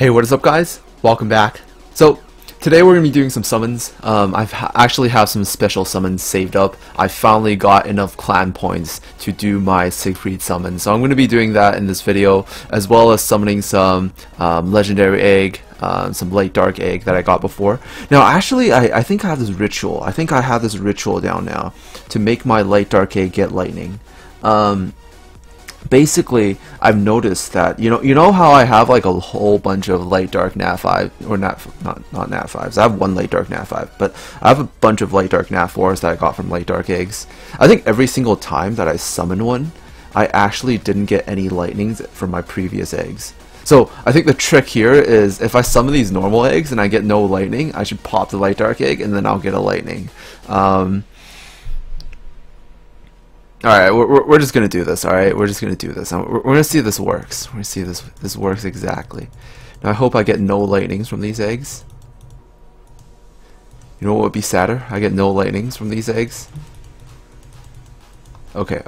Hey, what is up guys? Welcome back. So today we're going to be doing some summons. Actually have some special summons saved up. I finally got enough clan points to do my Sigfried summon. So I'm going to be doing that in this video, as well as summoning some legendary egg, some late dark egg that I got before. Now actually I think I have this ritual. I think I have this ritual down now to make my late dark egg get lightning. Basically, I've noticed that you know how I have like a whole bunch of late dark nat 5 or not nat 5s. I have one late dark nat 5, but I have a bunch of late dark nat 4s that I got from late dark eggs. I think every single time that I summon one, I actually didn't get any lightnings from my previous eggs. So I think the trick here is if I summon these normal eggs and I get no lightning, I should pop the late dark egg and then I'll get a lightning. Alright, we're just gonna do this, alright? We're just gonna do this. We're gonna see if this works. We're gonna see if this works exactly. Now I hope I get no lightnings from these eggs. You know what would be sadder? I get no lightnings from these eggs. Okay.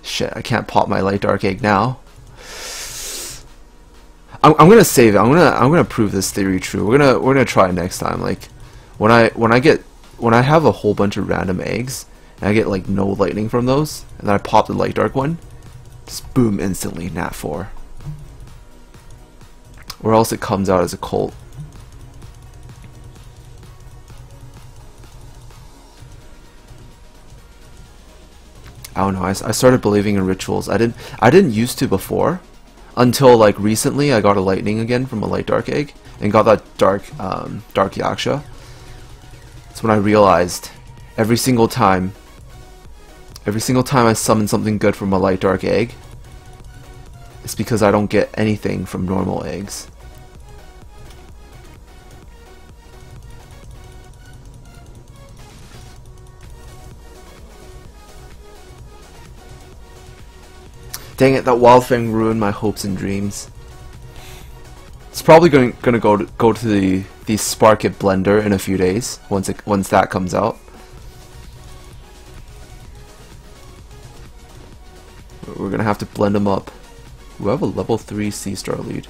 Shit, I can't pop my light dark egg now. I'm gonna save it. I'm gonna prove this theory true. We're gonna try it next time. Like when I have a whole bunch of random eggs, and I get like no lightning from those, and then I pop the light dark one, just boom, instantly nat 4. Or else it comes out as a cult. I don't know. I started believing in rituals. I didn't used to before, until like recently I got a lightning again from a light dark egg and got that dark yaksha. That's when I realized every single time I summon something good from a light dark egg, it's because I don't get anything from normal eggs. Dang it, that wild thing ruined my hopes and dreams. It's probably gonna go to the Spark It blender in a few days once that comes out. We're gonna have to blend them up. We have a level 3 C-star lead.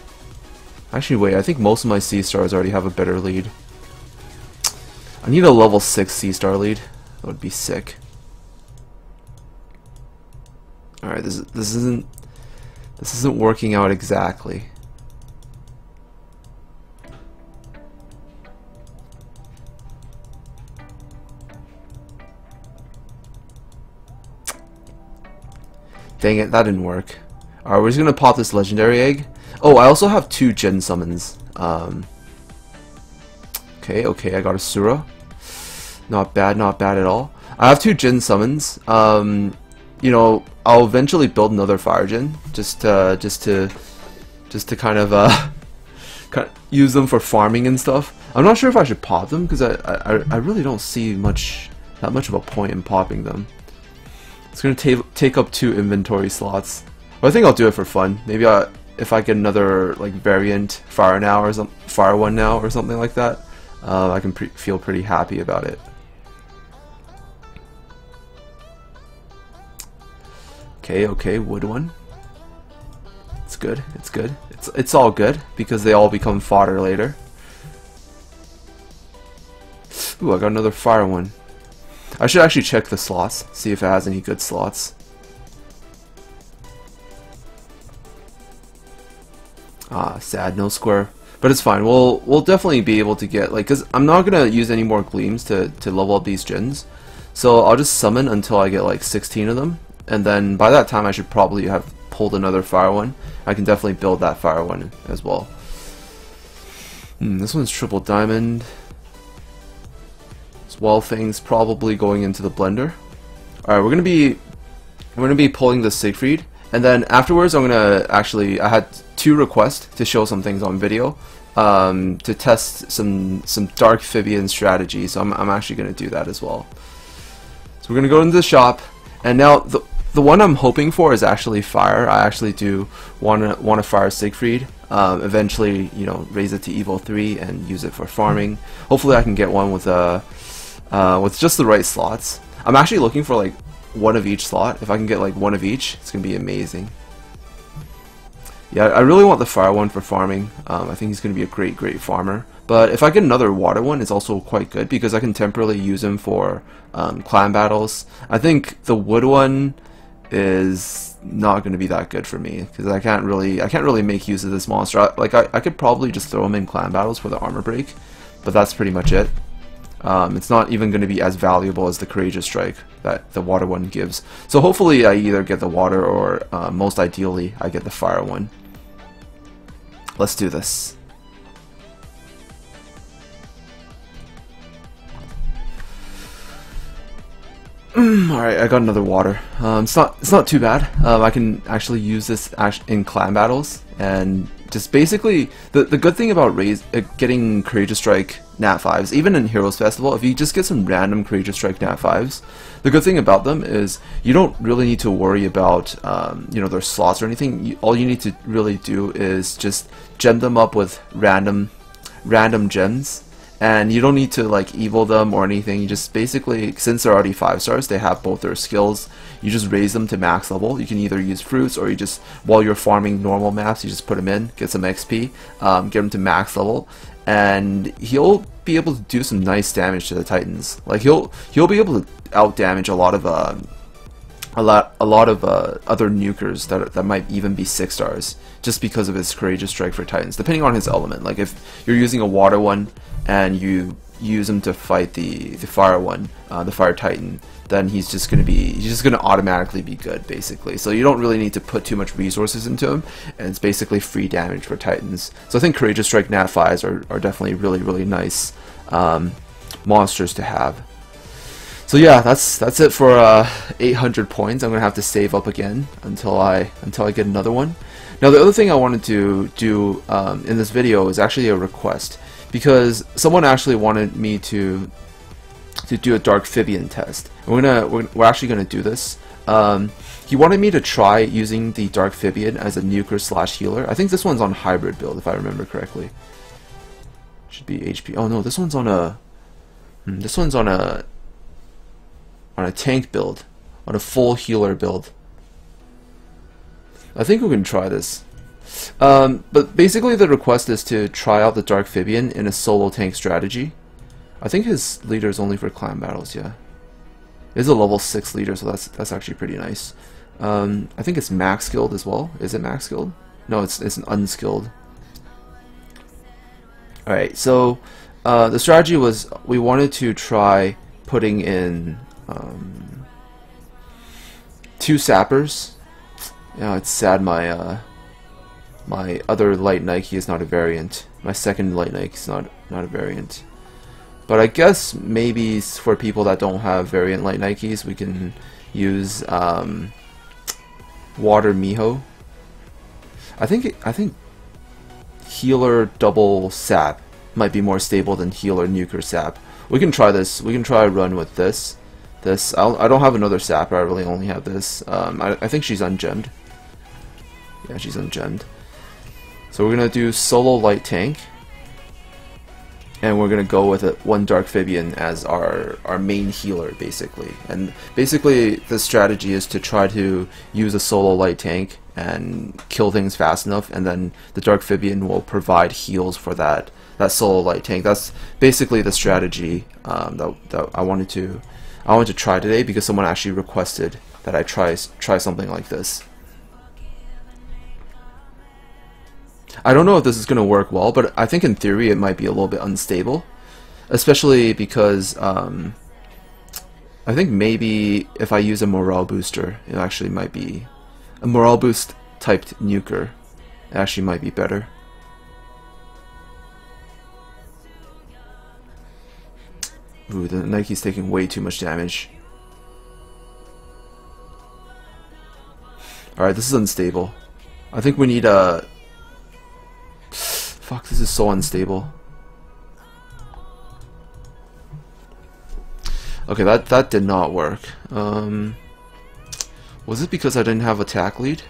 Actually, wait, I think most of my C-stars already have a better lead. I need a level 6 C-star lead. That would be sick. Alright, this isn't working out exactly. Dang it, that didn't work. Alright, we're just gonna pop this legendary egg. Oh, I also have 2 JINN summons. Okay, I got a Sura. Not bad at all. I have 2 JINN summons. You know, I'll eventually build another fire JINN just to kind of use them for farming and stuff. I'm not sure if I should pop them because I really don't see that much of a point in popping them. It's going to take up 2 inventory slots. But I think I'll do it for fun. Maybe if I get another like variant fire one now or something like that, I can feel pretty happy about it. Okay, wood one. It's good. It's all good because they all become fodder later. Ooh, I got another fire one. I should actually check the slots, see if it has any good slots. Ah, sad, no square. But it's fine. We'll definitely be able to get, like, because I'm not gonna use any more gleams to level up these JINNs. So I'll just summon until I get like 16 of them, and then by that time I should probably have pulled another fire one. I can definitely build that fire one as well. This one's triple diamond. Well, things probably going into the blender. Alright, we're gonna be pulling the Sigfried, and then afterwards I'm gonna I had 2 requests to show some things on video to test some dark PHIBIAN strategy, so I'm actually gonna do that as well. So we're gonna go into the shop, and now the one I'm hoping for is actually fire. I actually do want to fire Sigfried. Eventually, you know, raise it to Evo 3 and use it for farming. Hopefully I can get one with just the right slots. I'm actually looking for like one of each slot. If I can get like one of each, it's gonna be amazing. Yeah, I really want the fire one for farming. I think he's going to be a great farmer. But if I get another water one, it's also quite good because I can temporarily use him for clan battles. I think the wood one is not going to be that good for me because I can't really make use of this monster. I could probably just throw him in clan battles for the armor break, but that's pretty much it. It's not even going to be as valuable as the Courageous Strike that the water one gives. So hopefully I either get the water or most ideally I get the fire one. Let's do this. Alright, I got another water. It's not too bad. I can actually use this in clan battles, and just basically the good thing about getting Courageous Strike Nat 5s, even in Heroes Festival, if you just get some random Courageous Strike Nat 5s, the good thing about them is you don't really need to worry about you know, their slots or anything. All you need to really do is just gem them up with random gems. And you don't need to like evil them or anything. You just basically, since they're already 5 stars, they have both their skills. You just raise them to max level. You can either use fruits or you just, while you're farming normal maps, you just put them in, get some XP, get them to max level, and he'll be able to do some nice damage to the Titans. Like he'll be able to out damage a lot of other nukers that might even be 6 stars just because of his Courageous Strike for Titans, depending on his element. Like if you're using a water one and you use him to fight the fire one, the fire Titan, then he's just gonna automatically be good, basically. So you don't really need to put too much resources into him, and it's basically free damage for Titans. So I think Courageous Strike Nat 5s are definitely really nice monsters to have. So yeah, that's it for 800 points. I'm gonna have to save up again until I get another one. Now the other thing I wanted to do in this video is actually a request, because someone actually wanted me to do a Dark Fibian test. We're actually gonna do this. He wanted me to try using the Dark Fibian as a nuker / healer. I think this one's on hybrid build if I remember correctly. Should be HP. Oh no, this one's on a tank build, on a full healer build. I think we can try this. But basically the request is to try out the Dark Fibian in a solo tank strategy. I think his leader is only for clan battles, yeah. It's a level 6 leader, so that's actually pretty nice. I think it's max skilled as well. Is it max skilled? No, it's an unskilled. Alright, so the strategy was we wanted to try putting in 2 sappers. Yeah, it's sad my other light Nike is not a variant. My second light Nike is not a variant. But I guess maybe for people that don't have variant light Nikes, we can use Water Miho. I think healer double sap might be more stable than healer nuker sap. We can try this. We can try a run with this. I don't have another sapper. I really only have this. I think she's ungemmed. Yeah, she's ungemmed. So we're gonna do solo light tank, and we're gonna go with one Dark Fibian as our main healer, basically. And basically, the strategy is to try to use a solo light tank and kill things fast enough, and then the Dark Fibian will provide heals for that solo light tank. That's basically the strategy that I wanted to try today, because someone actually requested that I try something like this. I don't know if this is going to work well, but I think in theory it might be a little bit unstable, especially because I think maybe if I use a morale booster, it actually might be a morale boost typed nuker. It actually might be better. Ooh, the Nike's taking way too much damage. Alright, this is unstable. I think we need a... Fuck, this is so unstable. Okay, that did not work. Was it because I didn't have attack lead?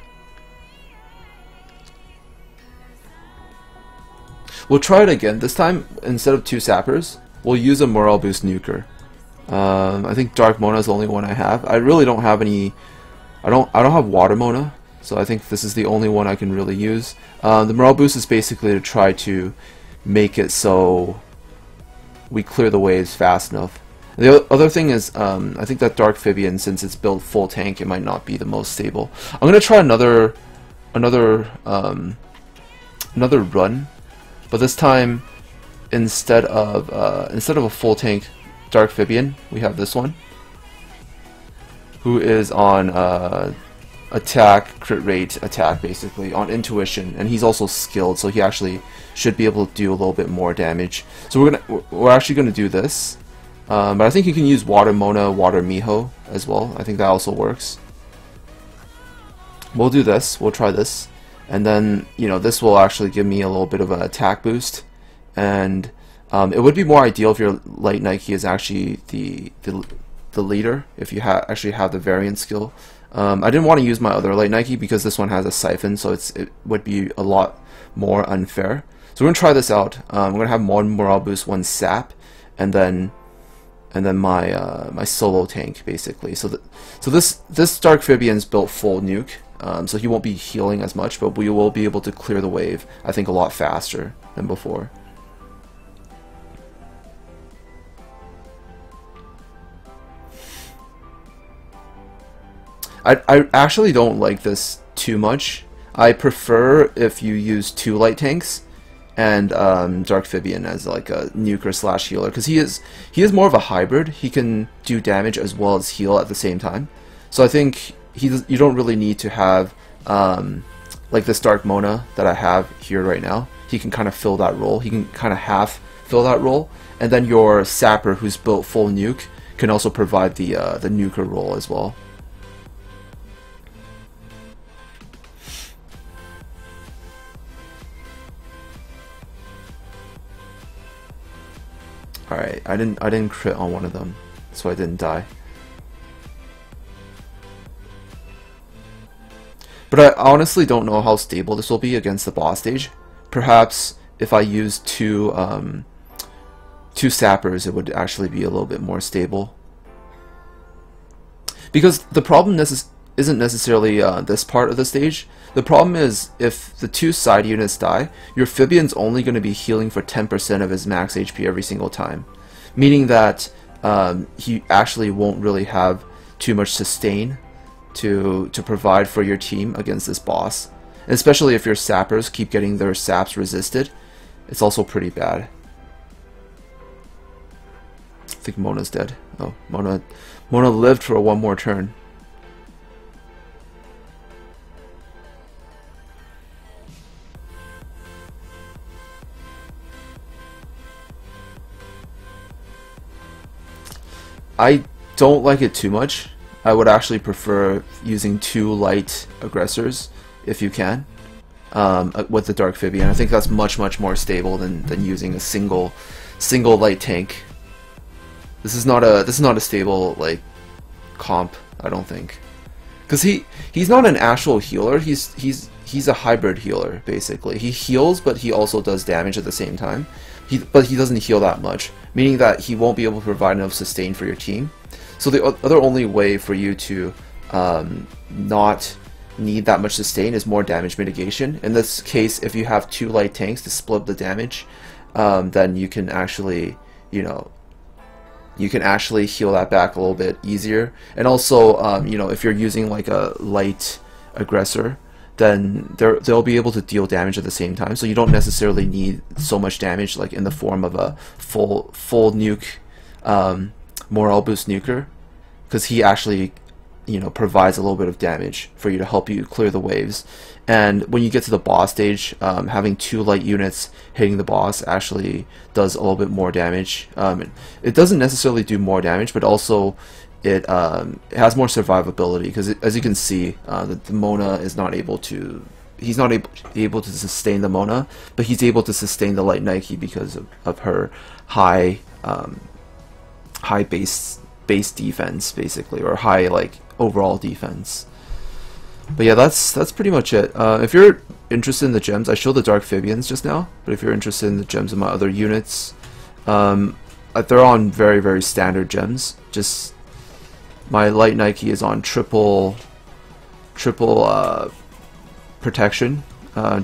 We'll try it again. This time, instead of 2 sappers, we'll use a morale boost nuker. I think Dark Mona is the only one I have. I really don't have any. I don't have Water Mona, So I think this is the only one I can really use. The morale boost is basically to try to make it so we clear the waves fast enough. The other thing is, I think that Dark PHIBIAN, since it's built full tank, it might not be the most stable. I'm gonna try another run, but this time instead of a full tank Dark PHIBIAN, we have this one, who is on attack, crit rate, attack, basically on intuition, and he's also skilled, so he actually should be able to do a little bit more damage. So we're actually gonna do this, but I think you can use Water Mona, Water Miho as well. I think that also works. We'll do this. We'll try this, and then this will actually give me a little bit of an attack boost, and it would be more ideal if your Light Nike is actually the leader, if you actually have the variant skill. I didn't want to use my other Light Nike because this one has a siphon, so it would be a lot more unfair. So we're gonna try this out. We're gonna have one morale boost, one sap, and then my my solo tank basically. So this Dark PHIBIAN's built full nuke, so he won't be healing as much, but we will be able to clear the wave, I think, a lot faster than before. I actually don't like this too much. I prefer if you use 2 light tanks and Dark PHIBIAN as like a nuker slash healer, because he is more of a hybrid. He can do damage as well as heal at the same time. So I think you don't really need to have like this Dark Mona that I have here right now. He can kind of fill that role. He can kind of half fill that role, and then your Sapper, who's built full nuke, can also provide the nuker role as well. Alright, I didn't crit on one of them, so I didn't die. But I honestly don't know how stable this will be against the boss stage. Perhaps if I use two sappers, it would actually be a little bit more stable. Because the problem isn't necessarily this part of the stage. The problem is if the 2 side units die, your PHIBIAN's only going to be healing for 10% of his max HP every single time. Meaning that he actually won't really have too much sustain to provide for your team against this boss. And especially if your sappers keep getting their saps resisted, it's also pretty bad. I think Mona's dead. Oh, Mona lived for one more turn. I don't like it too much. I would actually prefer using 2 light aggressors if you can with the Dark PHIBIAN. I think that's much more stable than using a single light tank. This is not a stable like comp, I don't think, because he's not an actual healer. He's a hybrid healer basically. He heals, but he also does damage at the same time. But he doesn't heal that much, meaning that he won't be able to provide enough sustain for your team. So the other only way for you to not need that much sustain is more damage mitigation. In this case, if you have 2 light tanks to split the damage, then you can actually, you can actually heal that back a little bit easier. And also, if you're using like a light aggressor, then they'll be able to deal damage at the same time. So you don't necessarily need so much damage, like in the form of a full nuke, morale boost nuker, because he actually, provides a little bit of damage for you to help you clear the waves. And when you get to the boss stage, having 2 light units hitting the boss actually does a little bit more damage. It doesn't necessarily do more damage, but also it has more survivability, because as you can see, the Mona is not able to. He's not able to sustain the Mona, but he's able to sustain the Light Nike because of her high base defense, basically, or high like overall defense. But yeah, that's pretty much it. If you're interested in the gems, I showed the Dark PHIBIANs just now, but if you're interested in the gems of my other units, they're on very standard gems. Just my Light Nike is on triple protection,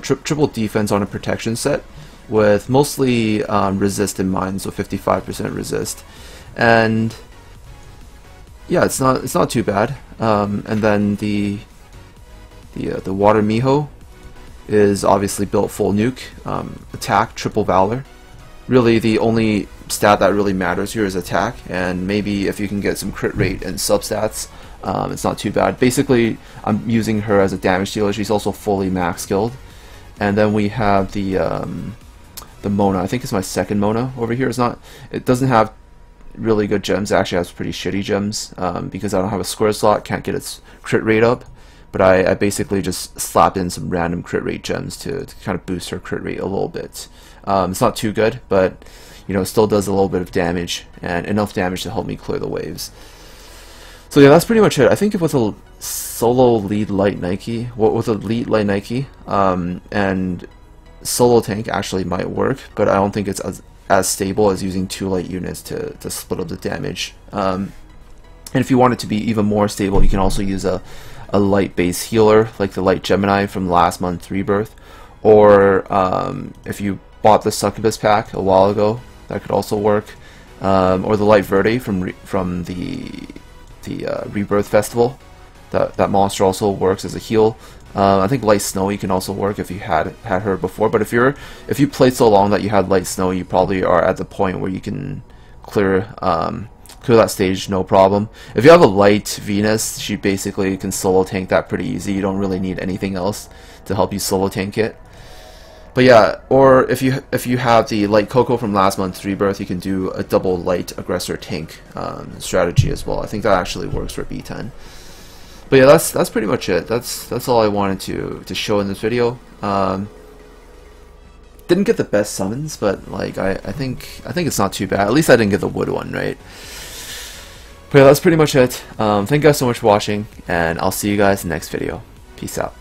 triple defense on a protection set with mostly resist in mind, so 55% resist, and yeah, it's not too bad. And then the water Miho is obviously built full nuke, attack, triple valor. Really, the only stat that really matters here is attack, and maybe if you can get some crit rate and substats, it's not too bad. Basically, I'm using her as a damage dealer. She's also fully max skilled. And then we have the Mona. I think it's my second Mona over here. It doesn't have really good gems. It actually has pretty shitty gems because I don't have a square slot, can't get its crit rate up. But I basically just slapped in some random crit rate gems to kind of boost her crit rate a little bit. It's not too good, but you know, it still does a little bit of damage, and enough damage to help me clear the waves. So yeah, that's pretty much it. I think with a solo lead light Nike, and solo tank actually might work, but I don't think it's as stable as using 2 light units to split up the damage. And if you want it to be even more stable, you can also use a light base healer like the light Gemini from last month's Rebirth, or if you bought the Succubus pack a while ago, that could also work, or the light Verde from the Rebirth Festival. That monster also works as a heal. I think light Snowy can also work if you had her before, but if you played so long that you had light Snow, you probably are at the point where you can clear that stage no problem. If you have a light Venus, she basically can solo tank that pretty easy. You don't really need anything else to help you solo tank it. But yeah, or if you have the light Coco from last month's Rebirth, you can do a double light aggressor tank strategy as well. I think that actually works for B10. But yeah, that's pretty much it. That's all I wanted to show in this video. Didn't get the best summons, but like I think it's not too bad. At least I didn't get the wood one, right? But yeah, that's pretty much it. Thank you guys so much for watching, and I'll see you guys in the next video. Peace out.